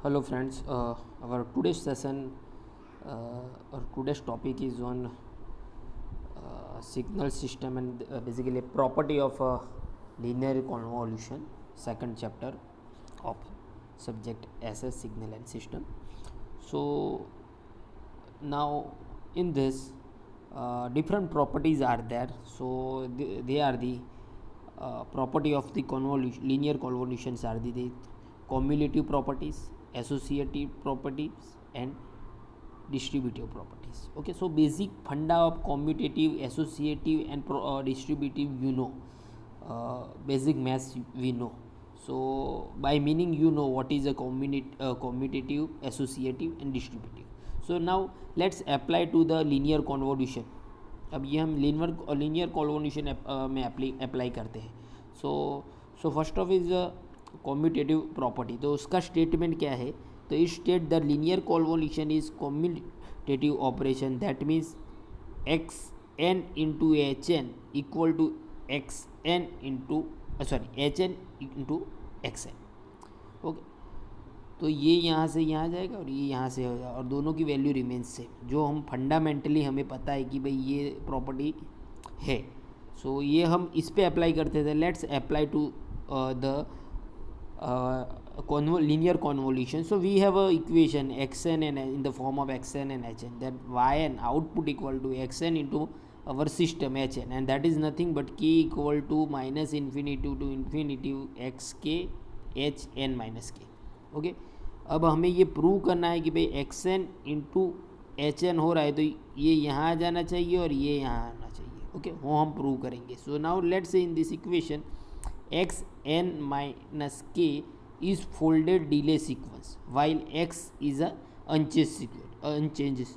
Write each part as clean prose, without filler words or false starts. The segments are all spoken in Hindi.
Hello friends, our today's session or today's topic is on signal system and basically property of linear convolution, second chapter of subject SS signal and system. So now in this different properties are there. So they are the property of the linear convolutions are the cumulative properties, associative properties and distributive properties. Okay, so basic funda of commutative, associative and distributive basic maths we know. So by meaning what is a commutative, associative and distributive. So now let's apply to the linear convolution. अब ये हम लीनियर कॉन्वोल्यूशन में अप्लाई करते हैं. So first of is commutative property. तो उसका स्टेटमेंट क्या है? तो इस state the linear convolution is commutative operation. That means x n into h n equal to x n into h n into x n. Okay, तो ये यहाँ से यहाँ जाएगा और ये यहाँ से हो जाएगा और दोनों की वैल्यू रिमेन्स सेम. जो हम फंडामेंटली हमें पता है कि भाई ये प्रॉपर्टी है. सो ये हम इस पे अप्लाई करते थे. Let's apply to the linear convolution. So we have a equation xn and in the form of xn and hn, that yn output equal to xn into our system hn, and that is nothing but k equal to minus infinity to infinity xk hn minus k. Okay, अब हमें ये प्रूव करना है कि भाई x n into h n हो रहा है तो ये यहाँ जाना चाहिए और ये यहाँ आना चाहिए. ओके, वो हम प्रूव करेंगे. सो now let's say in this equation x n minus k is folded delay sequence while x is a unchange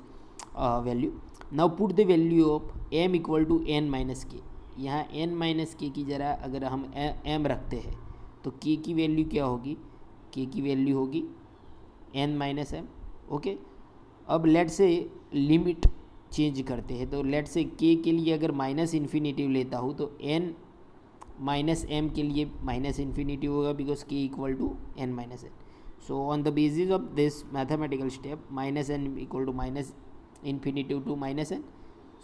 value. Now put the value of m equal to n minus k. यहाँ एन माइनस के की ज़रा अगर हम एम रखते हैं तो के की वैल्यू क्या होगी? के की वैल्यू होगी एन माइनस एम. ओके, अब लेट से लिमिट चेंज करते हैं. तो लेट से के लिए अगर माइनस इन्फिनिटिव लेता हूँ तो एन माइनस एम के लिए माइनस इन्फिनिटिव होगा because k equal to n minus n. So on the basis of this mathematical step minus n equal to minus infinitive to minus n.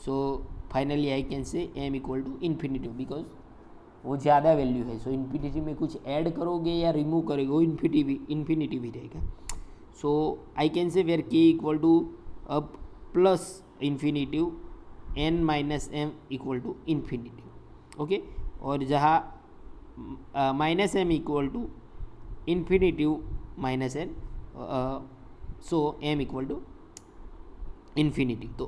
So finally I can say m equal to infinitive because वो ज़्यादा वैल्यू है. सो इन्फिनिटिव में कुछ ऐड करोगे या रिमूव करोगे वो इन्फिनिटिव ही रहेगा. So I can say where k equal to अब plus infinitive n minus m equal to infinitive. Okay, और जहाँ minus m equal to infinitive minus n, so m equal to infinitive. तो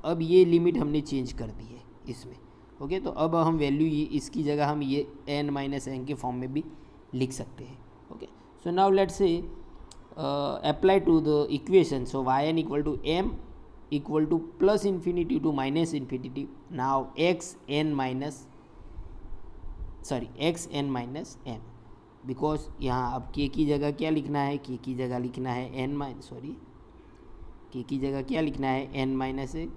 अब ये लिमिट हमने चेंज कर दी है इसमें. ओके, तो अब हम वैल्यू इसकी जगह हम ये एन माइनस एन के फॉर्म में भी लिख सकते हैं. Okay, so now let's say apply to the equation. So y n equal to m equal to plus infinity to minus infinity. Now x n minus m because यहाँ अब के की जगह क्या लिखना है? के की जगह लिखना है के की जगह क्या लिखना है? एन माइनस ए.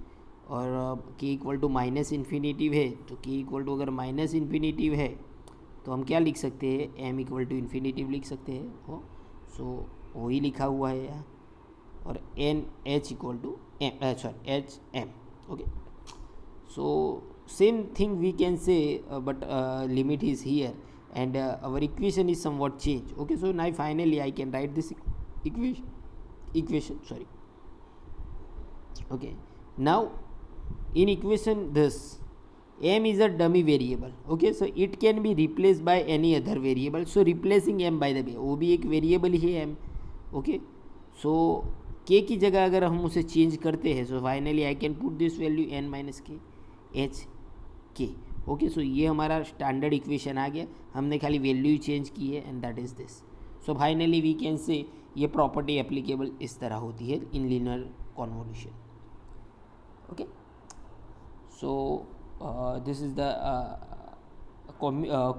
और के इक्वल टू माइनस इन्फिनिटिव है तो के इक्वल टू अगर माइनस इन्फिनिटिव है तो हम क्या लिख सकते हैं? एम इक्वल टू इन्फिनिटिव लिख सकते हैं. हो सो वही लिखा हुआ है यहाँ. और n h equal to h m. Okay, so same thing we can say but limit is here and our equation is somewhat changed. Okay, so now finally I can write this equation. Okay, now in equation this m is a dummy variable. Okay, so it can be replaced by any other variable. So replacing m by the way वो भी एक वेरिएबल ही है m. ओके, सो k की जगह अगर हम उसे चेंज करते हैं सो finally I can put this value n minus के एच के. ओके, सो ये हमारा स्टैंडर्ड इक्वेशन आ गया. हमने खाली वैल्यू चेंज की है and that is this. So finally we can say ये प्रॉपर्टी एप्लीकेबल इस तरह होती है in linear convolution. Okay, so this is the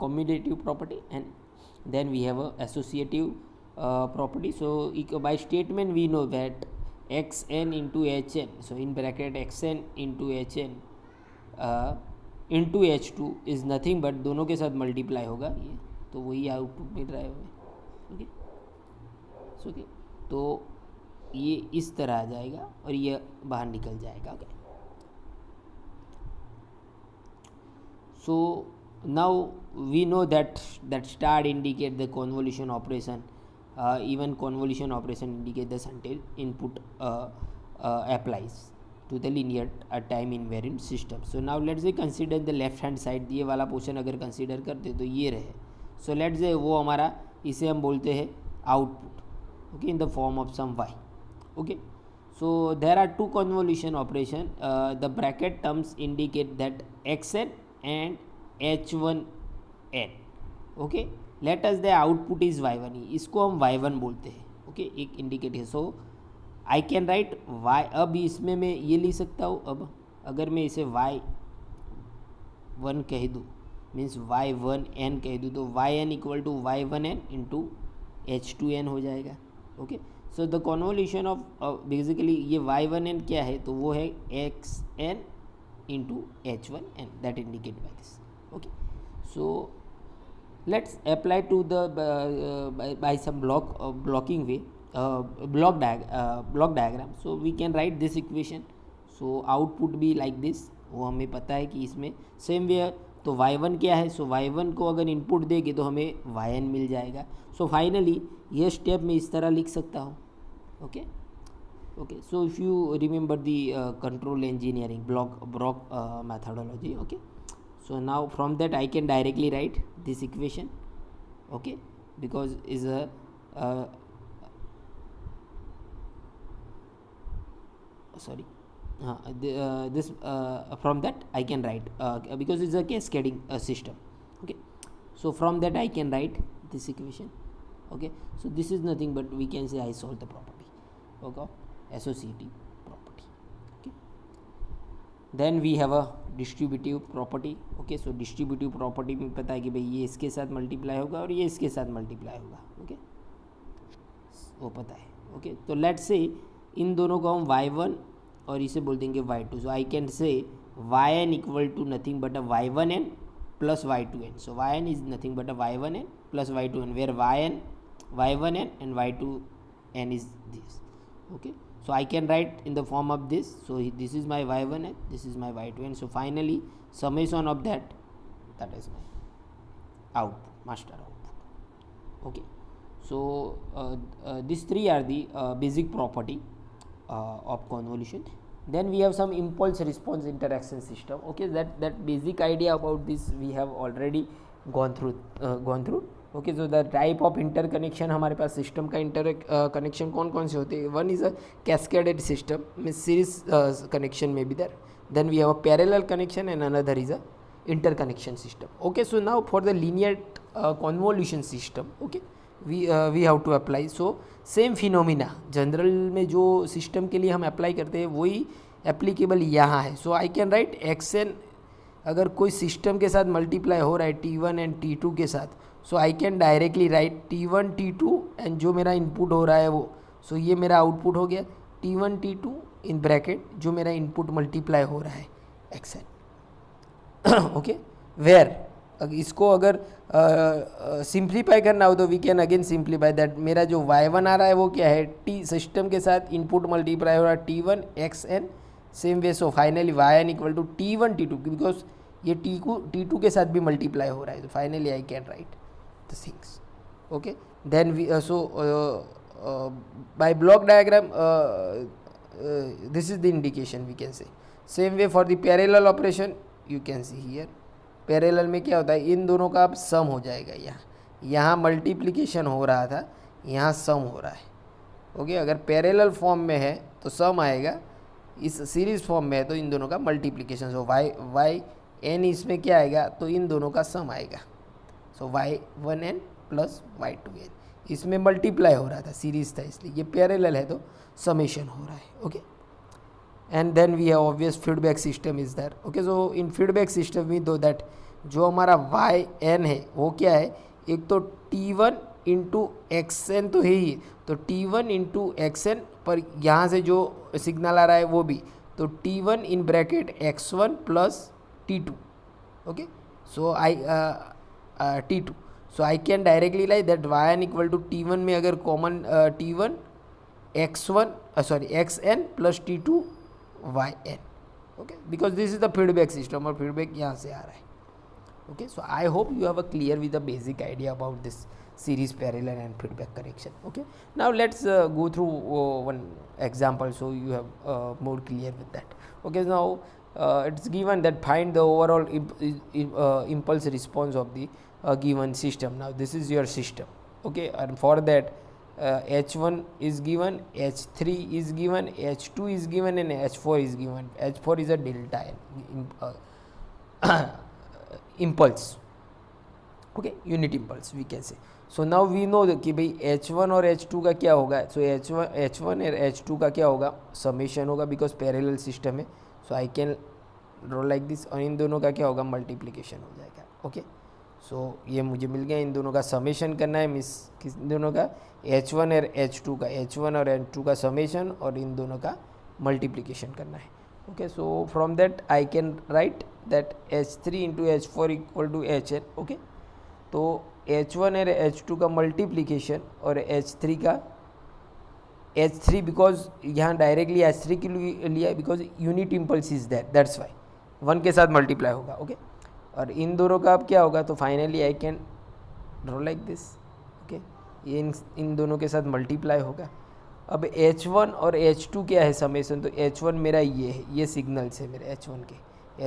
commutative property and then we have a associative property. So by statement we know that xn into hn, so in bracket xn into hn into H two is nothing but दोनों के साथ मल्टीप्लाई होगा ये, तो वही आउटपुट मिल रहा है हमें. ओके, ओके, तो ये इस तरह आ जाएगा और ये बाहर निकल जाएगा. Okay, so now we know that star indicate the convolution operation. Even convolution operation indicate the until input applies to the linear time invariant system. So now let's say consider the left hand side. ये वाला पोर्शन अगर कंसिडर करते तो ये रहे. So let's say वो हमारा, इसे हम बोलते हैं output. Okay, in the form of sum y. Okay, so there are two convolution operation. The bracket terms indicate that xn and h1n. Okay, let us the output is y1. इसको हम y1 बोलते हैं. ओके, एक indicator. So I can right y. अब इसमें मैं ये लिख सकता हूँ. अब अगर मैं इसे y1 कह दूँ, मीन्स y1n कह दूँ, तो yn equal to y1n into h2n हो जाएगा. Okay, so the convolution of basically ये y1n क्या है, तो वो है xn into h1n, that indicate by this. Okay, so let's apply to the by some blocking way, block diagram. So we can write this equation. So output be like this. वो हमें पता है कि इसमें सेम वे. तो y1 क्या है, सो y1 को अगर इनपुट देंगे तो हमें yn मिल जाएगा. सो फाइनली ये स्टेप मैं इस तरह लिख सकता हूँ. Okay, okay, so if you remember the control engineering block methodology. Okay, so now from that I can directly write this equation. Okay, because is a sorry this from that I can write because it's a cascading system. Okay, so from that I can write this equation. Okay, so this is nothing but we can say I solve the property. Okay, associative property. Okay, then we have a distributive property. Okay, so distributive property में पता है कि भाई ये इसके साथ मल्टीप्लाई होगा और ये इसके साथ मल्टीप्लाई होगा. ओके, वो पता है. ओके, तो लेट्स से इन दोनों को हम y1 और इसे बोल देंगे y2. So I can say yn equal to nothing but a y1n plus y2n. So yn is nothing but a y1n plus y2n, where y1n and y2n is this. Okay, so I can write in the form of this. So this is my y1 and this is my y2, and so finally summation of that is my output, master output. Okay, so these three are the basic property of convolution. Then we have some impulse response interaction system. Okay, that basic idea about this we have already gone through. Okay, so the type of interconnection हमारे पास सिस्टम का कनेक्शन कौन कौन से होते हैं. One is a cascaded system में सीरीज कनेक्शन में भी दर. Then we have a parallel connection and another is a interconnection system. Okay, so now for the linear convolution system, okay, we have to apply. So same phenomena general में जो सिस्टम के लिए हम अप्लाई करते हैं वही एप्लीकेबल यहाँ है. सो आई कैन राइट xn. अगर कोई सिस्टम के साथ मल्टीप्लाई हो रहा है t1 एंड t2 के साथ, so I can directly write t1 t2 and जो मेरा इनपुट हो रहा है वो, सो ये मेरा आउटपुट हो गया t1 t2 इन ब्रैकेट जो मेरा इनपुट मल्टीप्लाई हो रहा है xn. ओके, वेयर इसको अगर सिंप्लीफाई करना हो तो we can again simplify that. मेरा जो y1 आ रहा है वो क्या है, t सिस्टम के साथ इनपुट मल्टीप्लाई हो रहा है t1 xn. Same way, so finally yn equal to t1 t2 because ये t2 के साथ भी मल्टीप्लाई हो रहा है. तो finally I can write the things. Okay, then we by block diagram this is the indication we can say. Same way for the parallel operation you can see here. Parallel में क्या होता है, इन दोनों का अब सम हो जाएगा. यहाँ मल्टीप्लिकेशन हो रहा था, यहाँ सम हो रहा है. ओके, अगर पैरेलल फॉर्म में है तो सम आएगा, इस सीरीज फॉर्म में है तो इन दोनों का मल्टीप्लिकेशन. सो वाई एन इसमें क्या आएगा, तो इन दोनों का सम आएगा. सो y1n प्लस y2n इसमें मल्टीप्लाई हो रहा था, सीरीज था, इसलिए ये पैरेलल है तो समेशन हो रहा है. Okay, and then we have obvious feedback system is there. Okay, so in feedback system we do that जो हमारा yn है वो क्या है, एक तो t1 इंटू एक्सएन तो है ही, तो t1 इंटू एक्सएन पर यहाँ से जो सिग्नल आ रहा है वो भी, तो t1 in bracket x1 plus t2. Okay, so t2, so I can directly like that yn equal to t1 में अगर common t1 xn plus t2 yn. Okay, because this is the feedback system और फीडबैक यहाँ से आ रहा है. Okay, so I hope you have a clear with the basic idea about this series parallel and feedback correction. Okay, now let's go through one example so you have more clear with that. Okay, now it's given that find the overall impulse response of the given system. Now this is your system. Okay, and for that h1 is given, h3 is given, h2 is given and h4 is given. h4 is a delta impulse. Okay, unit impulse we can say. So now we know कि भाई h1 और h2 का क्या होगा. So h1 और h2 का क्या होगा, समेशन होगा because parallel system है. So I can draw like this. और इन दोनों का क्या होगा, मल्टीप्लिकेशन हो जाएगा. ओके, सो ये मुझे मिल गया. इन दोनों का समेशन करना है, मिस किस दोनों का, h1 और h2 का, h1 और h2 का समेशन और इन दोनों का मल्टीप्लिकेशन करना है. Okay, so from that I can write that h3 into h4 equal to hn. okay, तो h1 और h2 का मल्टीप्लिकेशन और h3 का h3 बिकॉज यहाँ डायरेक्टली h3 के लिए लिया because unit impulse is that, that's why 1 के साथ मल्टीप्लाई होगा. ओके, और इन दोनों का अब क्या होगा, तो finally I can draw like this. Okay, ये इन दोनों के साथ मल्टीप्लाई होगा. अब h1 और h2 क्या है समेसन, तो h1 मेरा ये है, ये सिग्नल्स है मेरे h1 के.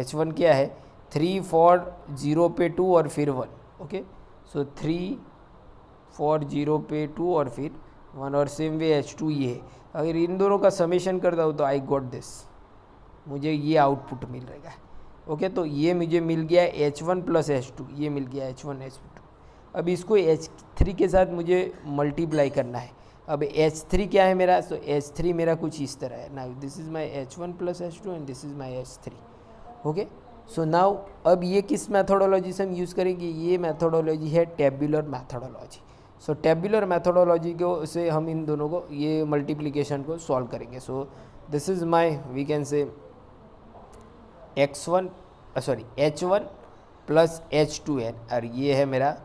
h1 क्या है 3 4 0 पे 2 और फिर 1. ओके, सो 3 4 0 पे 2 और फिर 1 और सेम वे h2 ये है. अगर इन दोनों का समेशन करता हूँ तो आई गॉट दिस, मुझे ये आउटपुट मिल रहेगा. ओके, तो ये मुझे मिल गया h1 प्लस h2, ये मिल गया h1 h2. अब इसको h3 के साथ मुझे मल्टीप्लाई करना है. अब h3 क्या है मेरा, सो h3 मेरा कुछ इस तरह है. Now this is my h1 plus h2 and this is my h3. Okay, so now अब ये किस मैथोडोलॉजी से हम यूज़ करेंगे, ये मैथोडोलॉजी है टेबुलर मैथोडोलॉजी. सो टेबुलर मैथोडोलॉजी को से हम इन दोनों को ये मल्टीप्लिकेशन को सॉल्व करेंगे. सो this is my we can से h1 प्लस h2 है और ये है मेरा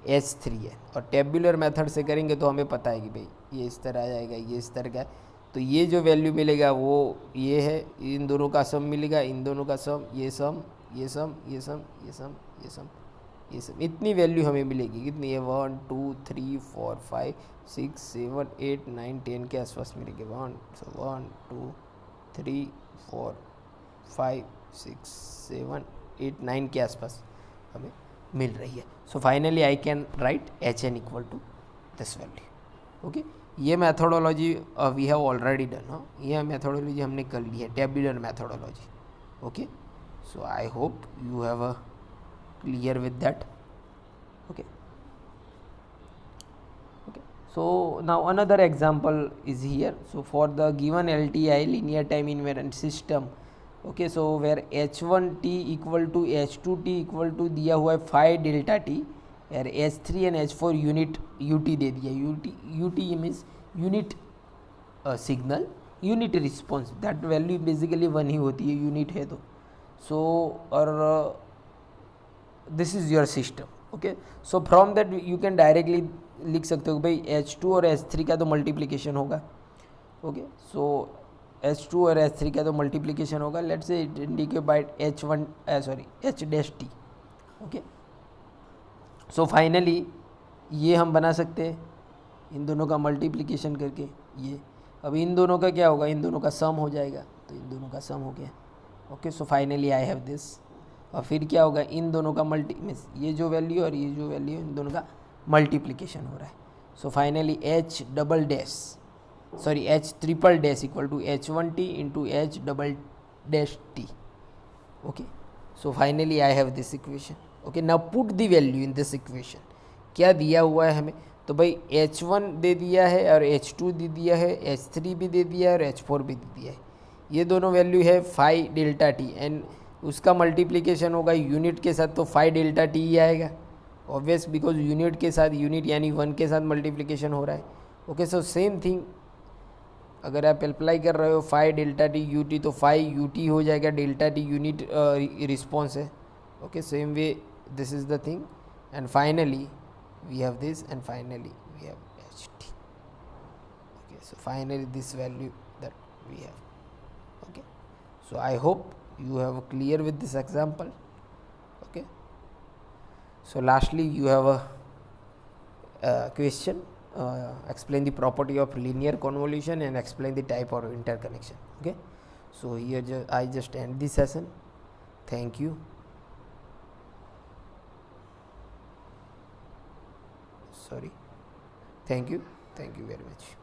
h3 है. और टेबुलर मेथड से करेंगे तो हमें पता है कि भाई ये इस तरह आ जाएगा, ये इस तरह का. तो ये जो वैल्यू मिलेगा वो ये है, इन दोनों का सम मिलेगा, इन दोनों का सम, ये सम, ये सम, ये सम, ये सम, ये सम, ये सम, इतनी वैल्यू हमें मिलेगी. कितनी है 1 2 3 4 5 6 7 8 9 10 के आसपास मिलेगी. 1 2 3 4 5 6 7 8 9 के आसपास हमें मिल रही है. So finally I can write hn equal to this value. Okay, ये methodology we have already done. हाँ, ये मैथोडोलॉजी हमने कर ली है, tabular methodology. Okay, so I hope you have a clear with that. Okay, so now another example is here. So for the given LTI linear time invariant system, okay, so where h1t equal to h2t equal to दिया हुआ है 5 डेल्टा t और h3 and h4 unit ut दे दिया. ut means unit signal, unit response, that value basically 1 ही होती है, यूनिट है तो. सो और this is your system. Okay, so from that you can directly लिख सकते हो कि भाई h2 और h3 का तो मल्टीप्लिकेशन होगा. ओके, सो h2 और h3 का तो मल्टीप्लिकेशन होगा. Let's say it indicate bye h1 h dash t. Okay, so finally ये हम बना सकते हैं इन दोनों का मल्टीप्लिकेशन करके. ये अब इन दोनों का क्या होगा, इन दोनों का सम हो जाएगा, तो इन दोनों का सम हो गया. Okay, so finally I have this. और फिर क्या होगा, इन दोनों का मीन्स ये जो वैल्यू और ये जो वैल्यू, इन दोनों का मल्टीप्लिकेशन हो रहा है. So finally h triple dash equal to h1t into h double dash t. Okay, so finally I have this equation. Okay, now put the value in this equation. क्या दिया हुआ है हमें, तो भाई h1 दे दिया है और h2 दे दिया है, h3 भी दे दिया है और h4 भी दे दिया है. ये दोनों वैल्यू है 5 डेल्टा t एंड उसका मल्टीप्लिकेशन होगा यूनिट के साथ, तो 5 डेल्टा t ही आएगा ऑब्वियस, बिकॉज यूनिट के साथ, यूनिट यानी 1 के साथ मल्टीप्लिकेशन हो रहा है. ओके, सो सेम थिंग अगर आप अप्लाई कर रहे हो 5 डेल्टा टी यू टी, तो 5 यू टी हो जाएगा, डेल्टा टी यूनिट रिस्पॉन्स है. Okay, same way this is the thing and finally we have this and finally we have h t. Okay, so finally this value that we have. Okay, so I hope you have clear with this example. Okay, so lastly you have a question, explain the property of linear convolution and explain the type of interconnection. Okay, so here I just end this session. Thank you. Sorry, thank you very much.